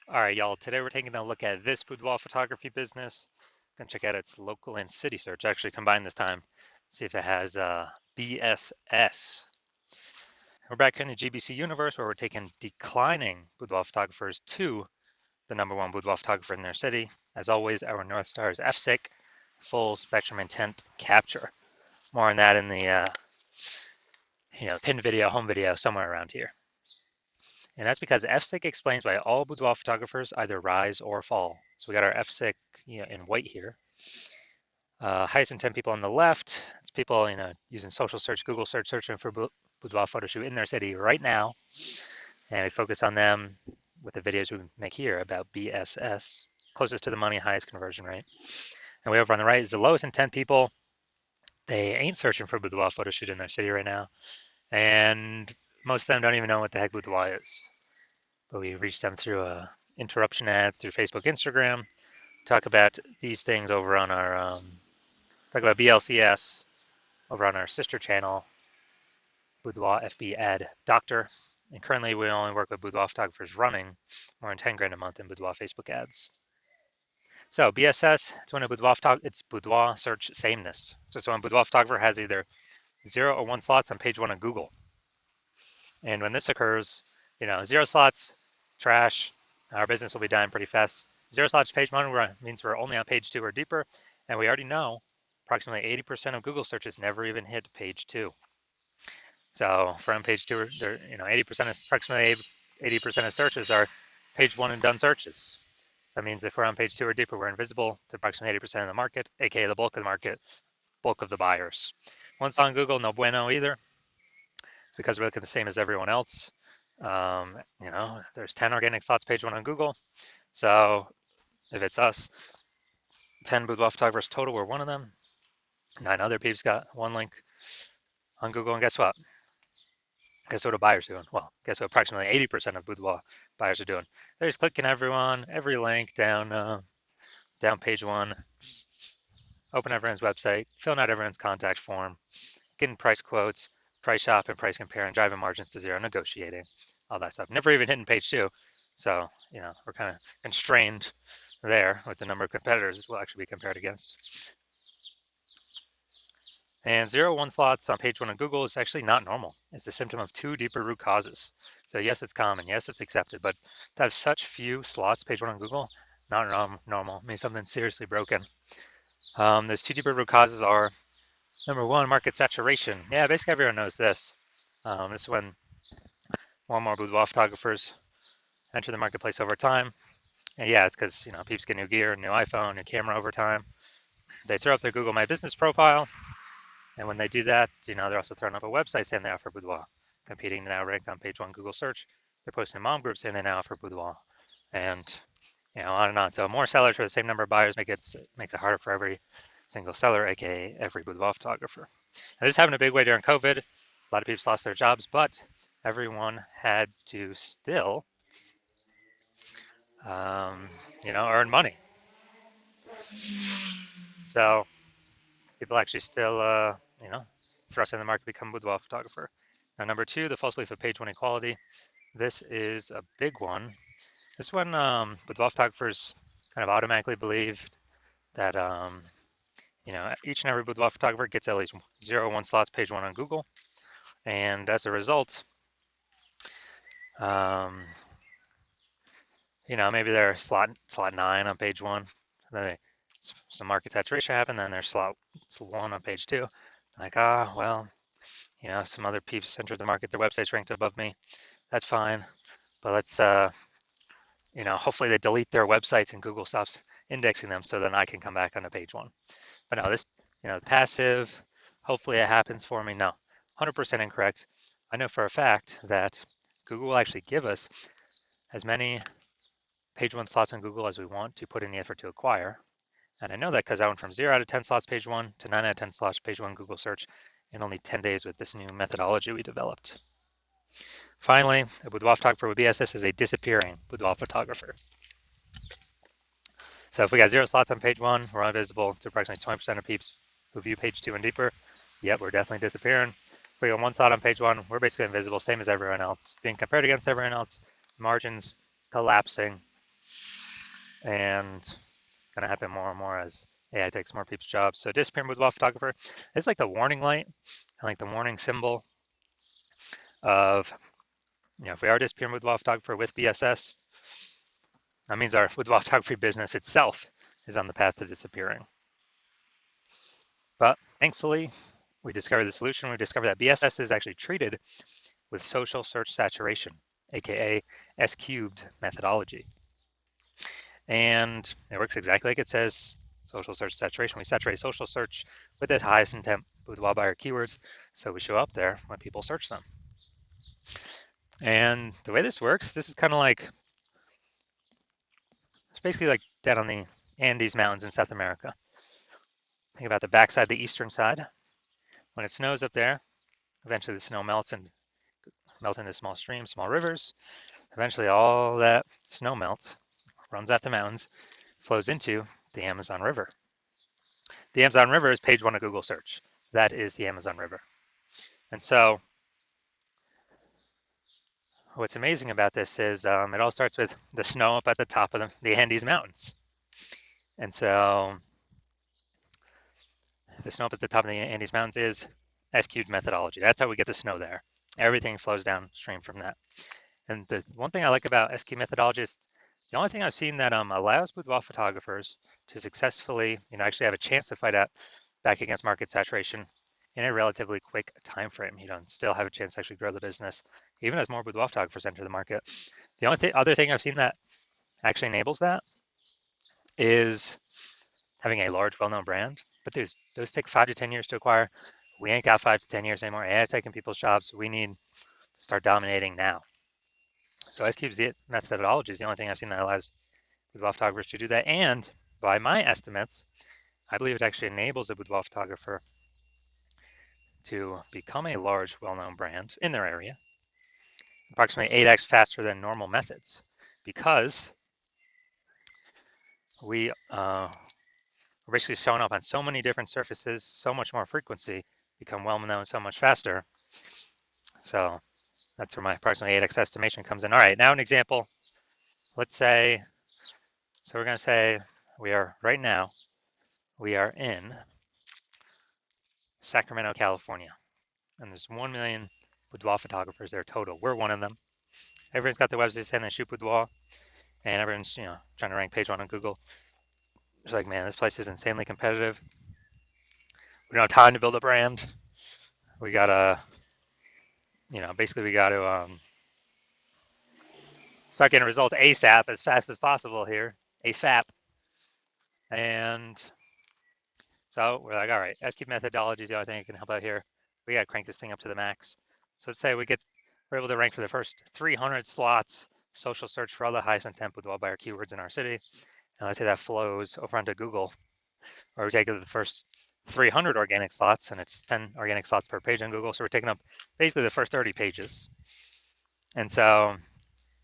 All right, y'all. Today we're taking a look at this boudoir photography business. Gonna check out its local and city search. Actually, combined this time. See if it has BSS. We're back in the GBC universe where we're taking declining boudoir photographers to the #1 boudoir photographer in their city. As always, our North Star is FSIC, full spectrum intent capture. More on that in the pinned video, home video, somewhere around here. And that's because FSIC explains why all boudoir photographers either rise or fall. So we got our FSIC in white here. Highest intent people on the left. It's people using social search, Google search, searching for boudoir photo shoot in their city right now. And we focus on them with the videos we make here about BSS, closest to the money, highest conversion rate. And way over on the right is the lowest intent people. They ain't searching for boudoir photo shoot in their city right now. And most of them don't even know what the heck boudoir is. But we reach them through interruption ads through Facebook, Instagram. Talk about these things over on our talk about BLCS over on our sister channel, Boudoir FB Ad Doctor. And currently, we only work with boudoir photographers running more than 10 grand a month in boudoir Facebook ads. So BSS, it's boudoir search sameness. So it's when a boudoir photographer has either 0 or 1 slots on page 1 of Google. And when this occurs, 0 slots, trash, our business will be dying pretty fast. 0 slots page 1 means we're only on page 2 or deeper, and we already know approximately 80% of Google searches never even hit page 2. So from page 2, 80% of approximately 80% of searches are page 1 and done searches. That means if we're on page 2 or deeper, we're invisible to approximately 80% of the market, aka the bulk of the market, bulk of the buyers. Once on Google, no bueno either, because we're looking the same as everyone else. There's 10 organic slots page 1 on Google. So if it's us, 10 boudoir photographers total, we're one of them. 9 other peeps got 1 link on Google, and guess what? Guess what a buyer's doing? Well, guess what approximately 80% of boudoir buyers are doing? They're just clicking every link down page 1, open everyone's website, filling out everyone's contact form, getting price quotes, price shop and price compare, and driving margins to 0, negotiating, all that stuff. Never even hitting page 2. So, we're kind of constrained there with the number of competitors we'll actually be compared against. And 0, 1 slots on page 1 of Google is actually not normal. It's the symptom of 2 deeper root causes. So yes, it's common. Yes, it's accepted. But to have such few slots page 1 on Google, not normal. It means something's seriously broken. Those 2 deeper root causes are, number 1, market saturation. Yeah, basically everyone knows this. This is when more and more boudoir photographers enter the marketplace over time. And yeah, it's because peeps get new gear, new iPhone, new camera over time. They throw up their Google My Business profile, and when they do that, they're also throwing up a website saying they offer boudoir, competing to now rank on page 1 Google search. They're posting mom groups saying they now offer boudoir, and on and on. So more sellers for the same number of buyers makes it harder for every single seller, aka every boudoir photographer. Now, this happened a big way during COVID. A lot of people lost their jobs, but everyone had to still, earn money. So people actually still, thrust in the market to become a boudoir photographer. Now, number 2, the false belief of page 1 equality. This is a big one. This one, boudoir photographers kind of automatically believe that, each and every boudoir photographer gets at least 0, 1 slots page 1 on Google. And as a result, maybe they're slot 9 on page 1. Then some market saturation happened, then there's slot 1 on page 2. Like, well, some other peeps entered the market, their website's ranked above me. That's fine. But let's, hopefully they delete their websites and Google stops indexing them so then I can come back onto page 1. But no, this, passive, hopefully it happens for me. No, 100% incorrect. I know for a fact that Google will actually give us as many page 1 slots on Google as we want to put in the effort to acquire. And I know that because I went from 0 out of 10 slots page 1 to 9 out of 10 slots page 1 Google search in only 10 days with this new methodology we developed. Finally, a boudoir photographer with BSS is a disappearing boudoir photographer. So if we got 0 slots on page 1, we're invisible to approximately 20% of peeps who view page 2 and deeper. Yep, we're definitely disappearing. If we got 1 slot on page 1, we're basically invisible, same as everyone else. Being compared against everyone else, margins collapsing, and going to happen more and more as AI takes more people's jobs. So disappearing boudoir photographer is like the warning light, like the warning symbol of, if we are disappearing boudoir photographer with BSS, that means our boudoir photography business itself is on the path to disappearing. But thankfully, we discovered the solution. We discovered that BSS is actually treated with social search saturation, aka S cubed methodology. And it works exactly like it says, social search saturation. We saturate social search with the highest intent boudoir buyer keywords, so we show up there when people search them. And the way this works, this is kind of like, it's basically like down on the Andes Mountains in South America. Think about the backside, the eastern side. When it snows up there, eventually the snow melts into small streams, small rivers. Eventually all that snow melts, runs out the mountains, flows into the Amazon River. The Amazon River is page 1 of Google search. That is the Amazon River. And so what's amazing about this is it all starts with the snow up at the top of the Andes Mountains. And so the snow up at the top of the Andes Mountains is S-cubed methodology. That's how we get the snow there. Everything flows downstream from that. And the one thing I like about S-cubed methodology is the only thing I've seen that allows boudoir photographers to successfully, actually have a chance to fight out back against market saturation in a relatively quick time frame. Still have a chance to actually grow the business, even as more boudoir photographers enter the market. The only other thing I've seen that actually enables that is having a large, well-known brand. But those take 5 to 10 years to acquire. We ain't got 5 to 10 years anymore. AI is taking people's jobs. We need to start dominating now. So S-Cube's methodology is the only thing I've seen that allows boudoir photographers to do that. And by my estimates, I believe it actually enables a boudoir photographer to become a large, well-known brand in their area, approximately 8x faster than normal methods, because we're basically showing up on so many different surfaces, so much more frequency, become well-known so much faster. So that's where my approximately 8x estimation comes in. All right, now an example. Let's say, so we're going to say right now, we are in Sacramento, California, and there's 1 million boudoir photographers there total. We're one of them. Everyone's got their websites saying they shoot boudoir, and everyone's trying to rank page 1 on Google. It's like, man, this place is insanely competitive. We don't have time to build a brand. We gotta, basically we gotta start getting results ASAP, as fast as possible here, AFAP. And so we're like, all right, S-cube methodology is the only thing that can help out here. We gotta crank this thing up to the max. So let's say we're able to rank for the first 300 slots, social search for all the highest intent boudoir buyer keywords in our city. And let's say that flows over onto Google, or we take the first 300 organic slots, and it's 10 organic slots per page on Google. So we're taking up basically the first 30 pages. And so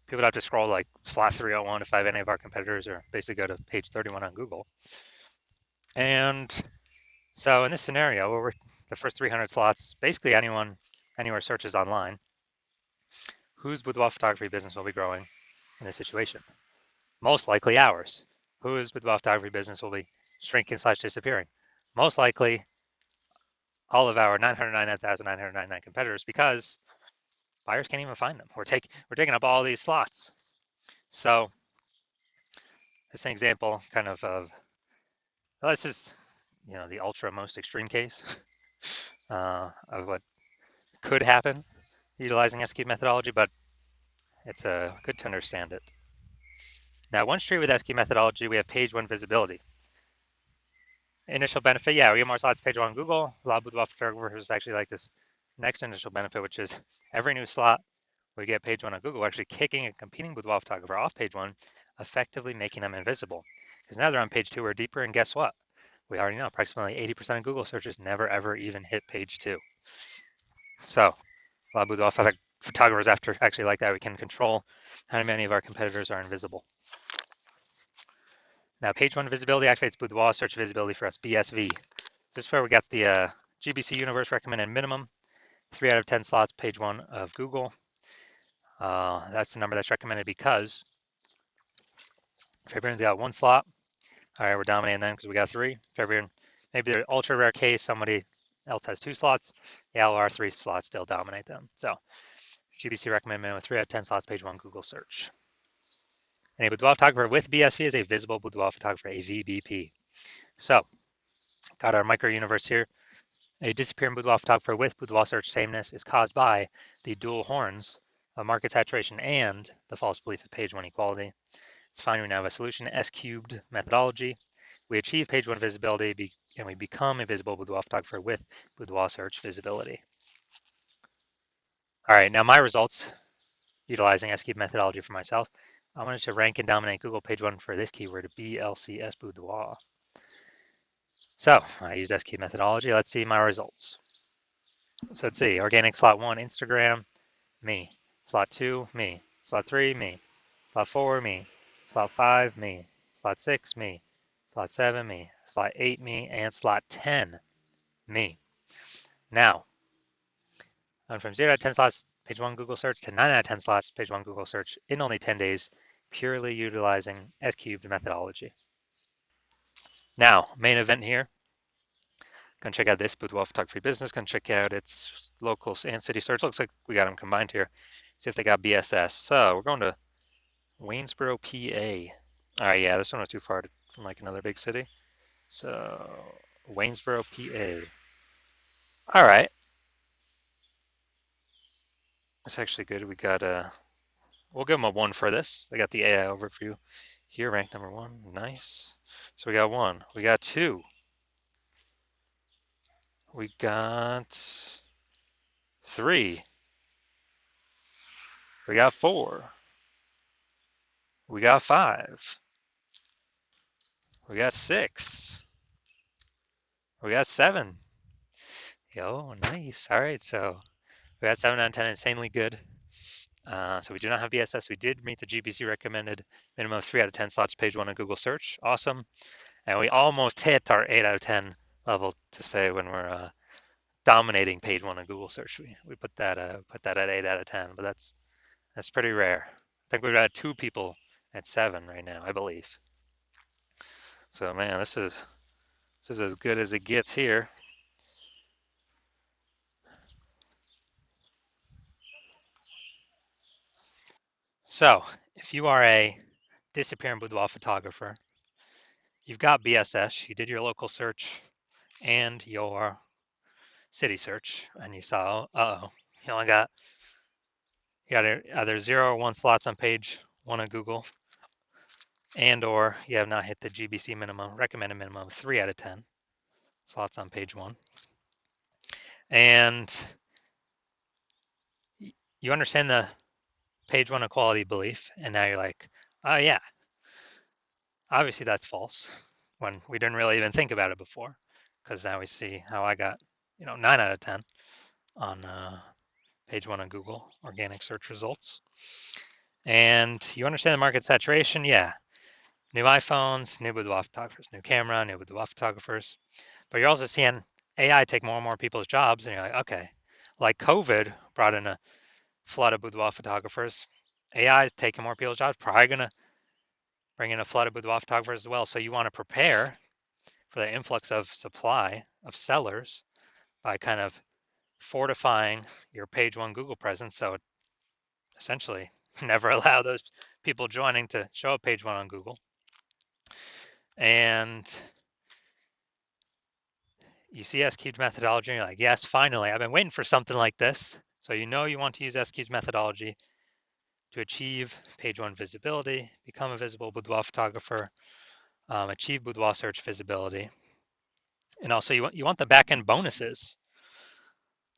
people have to scroll like slot 301 if I have any of our competitors, or basically go to page 31 on Google. And so in this scenario, where we're the first 300 slots, basically anywhere searches online, whose boudoir photography business will be growing in this situation? Most likely ours. Whose boudoir photography business will be shrinking/disappearing? Most likely all of our 999,999 competitors, because buyers can't even find them. We're taking up all these slots. So this is an example kind of this is the ultra most extreme case of what could happen utilizing S-cube methodology, but it's good to understand it. Now, one street with S-cube methodology, we have page 1 visibility. Initial benefit, yeah, we get more slots page 1 on Google. A lot of boudoir photographers actually like this next initial benefit, which is every new slot we get page 1 on Google, we're actually kicking a competing boudoir photographer off page 1, effectively making them invisible. Because now they're on page 2 or deeper, and guess what? We already know approximately 80% of Google searches never ever even hit page 2. So a lot of boudoir photographers actually like that. We can control how many of our competitors are invisible. Now, page 1 visibility activates boudoir search visibility for us, BSV. This is where we got the GBC Universe recommended minimum, 3 out of 10 slots, page 1 of Google. That's the number that's recommended because Fabian's got one slot. All right, we're dominating them because we got three. Fabian, maybe they're ultra rare case, somebody else has two slots. Yeah, our three slots still dominate them. So GBC recommend minimum 3 out of 10 slots, page one, Google search. And a boudoir photographer with BSV is a visible boudoir photographer, a VBP. So got our micro universe here. A disappearing boudoir photographer with boudoir search sameness is caused by the dual horns of market saturation and the false belief of page one equality. It's fine, we now have a solution, S cubed methodology. We achieve page one visibility and we become a visible boudoir photographer with boudoir search visibility. All right, now my results utilizing S cubed methodology for myself. I wanted to rank and dominate Google page one for this keyword, BLCS boudoir. So I used S cubed methodology. Let's see my results. So let's see, organic slot one, Instagram, me. Slot two, me. Slot three, me. Slot four, me. Slot five, me. Slot six, me. Slot seven, me. Slot eight, me. And slot 10, me. Now, I went from 0 out of 10 slots, page one Google search, to 9 out of 10 slots, page one Google search in only 10 days, purely utilizing S cubed methodology. Now, main event here. Gonna check out this boudoir photography business. Gonna check out its local and city search. Looks like we got them combined here. See if they got BSS. So we're going to Waynesboro, PA. All right, yeah, this one was too far from like another big city. So Waynesboro, PA. All right, that's actually good. We got we'll give them a 1 for this. They got the AI overview here, ranked number 1. Nice. So we got 1. We got 2. We got 3. We got 4. We got 5. We got 6. We got 7. Yo, nice. All right, so we got 7 out of 10, insanely good. So we do not have BSS. We did meet the GBC recommended minimum of 3 out of 10 slots, page one on Google search. Awesome. And we almost hit our 8 out of 10 level to say when we're dominating page one on Google search. We put that at 8 out of 10, but that's pretty rare. I think we've got 2 people at 7 right now, I believe. So man, this is as good as it gets here. So if you are a disappearing boudoir photographer, you've got BSS, you did your local search and your city search, and you saw, you only got either 0 or 1 slots on page 1 of Google, and or you have not hit the GBC minimum, recommended minimum of 3 out of 10 slots on page 1. And you understand the page 1 equality belief, and now you're like, oh yeah, obviously that's false, when we didn't really even think about it before, because now we see how I got 9 out of 10 on page 1 on Google organic search results. And you understand the market saturation, yeah. New iPhones, new boudoir photographers, new camera, new boudoir photographers. But you're also seeing AI take more and more people's jobs, and you're like, okay, like COVID brought in a flood of boudoir photographers. AI is taking more people's jobs, probably gonna bring in a flood of boudoir photographers as well. So you want to prepare for the influx of supply of sellers by kind of fortifying your page 1 Google presence. So essentially never allow those people joining to show up page 1 on Google. And you see S cubed methodology, and you're like, yes, finally, I've been waiting for something like this. So you know you want to use S cubed methodology to achieve page 1 visibility, become a visible boudoir photographer, achieve boudoir search visibility. And also you want the back-end bonuses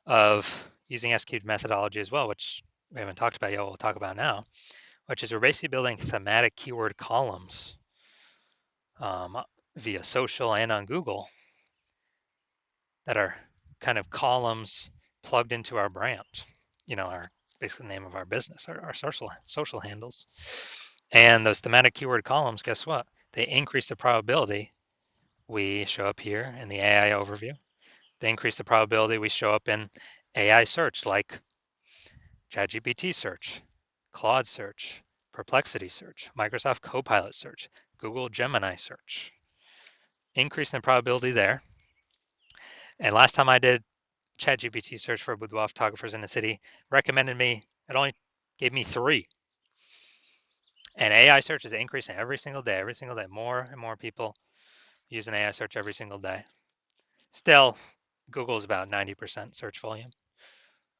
of using S cubed methodology as well, which we haven't talked about yet, we'll talk about now, which is we're basically building thematic keyword columns via social and on Google that are kind of columns plugged into our brand, our basically name of our business, our social handles. And those thematic keyword columns, guess what? They increase the probability we show up here in the AI overview. They increase the probability we show up in AI search like ChatGPT search, Claude search, Perplexity search, Microsoft Copilot search, Google Gemini search. Increase in the probability there. And last time I did ChatGPT search for boudoir photographers in the city, recommended me, it only gave me 3. And AI search is increasing every single day, more and more people use an AI search every single day. Still, Google is about 90% search volume,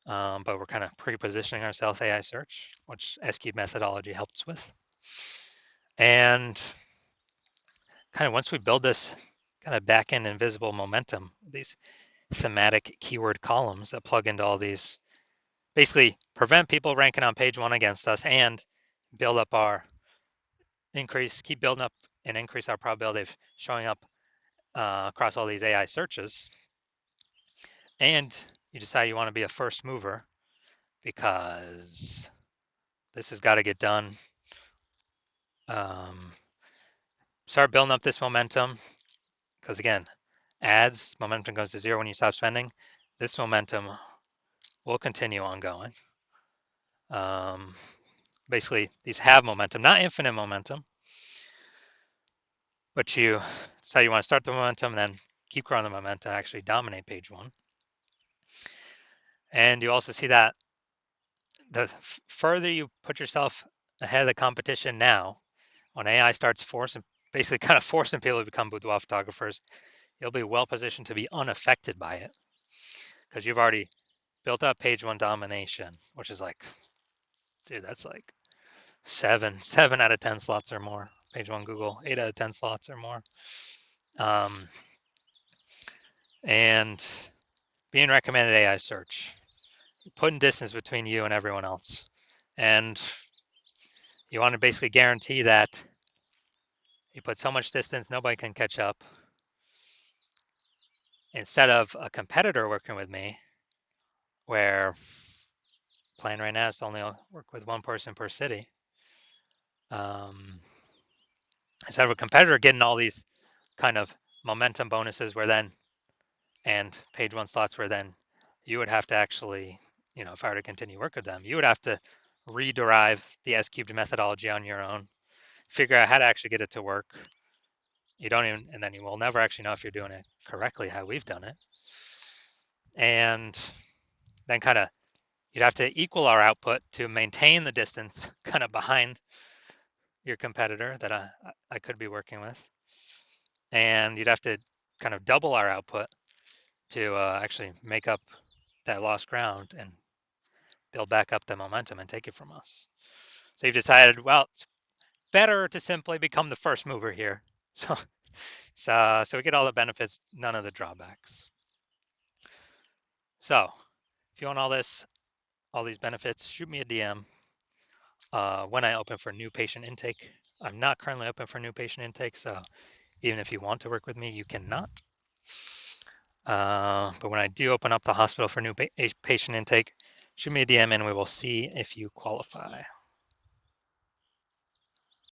but we're kind of pre-positioning ourselves AI search, which S-Cube methodology helps with. And kind of once we build this kind of back-end invisible momentum, these thematic keyword columns that plug into all these, basically prevent people ranking on page 1 against us and build up our keep building up and increase our probability of showing up across all these AI searches. And you decide you want to be a first mover because this has got to get done. Start building up this momentum because again, ads momentum goes to 0 when you stop spending. This momentum will continue ongoing. Basically, these have momentum, not infinite momentum, but you decide you want to start the momentum and then keep growing the momentum to actually dominate page 1. And you also see that the further you put yourself ahead of the competition now, when AI starts basically kind of forcing people to become boudoir photographers, you'll be well positioned to be unaffected by it because you've already built up page 1 domination, which is like, dude, that's like 7 out of 10 slots or more. Page 1 Google, 8 out of 10 slots or more. And being recommended AI search, putting distance between you and everyone else. And you want to basically guarantee that you put so much distance, nobody can catch up. Instead of a competitor working with me, where plan right now is to only work with 1 person per city. Instead of a competitor getting all these kind of momentum bonuses and page 1 slots where then you would have to actually, if I were to continue work with them, you would have to rederive the S-cubed methodology on your own, figure out how to actually get it to work. And then you will never actually know if you're doing it correctly, how we've done it. And then you'd have to equal our output to maintain the distance kind of behind your competitor that I could be working with. And you'd have to kind of double our output to actually make up that lost ground and build back up the momentum and take it from us. So you've decided, well, it's better to simply become the first mover here. So we get all the benefits, none of the drawbacks. So if you want all these benefits, shoot me a DM when I open for new patient intake. I'm not currently open for new patient intake, so even if you want to work with me, you cannot. But when I do open up the hospital for new patient intake, shoot me a DM and we will see if you qualify.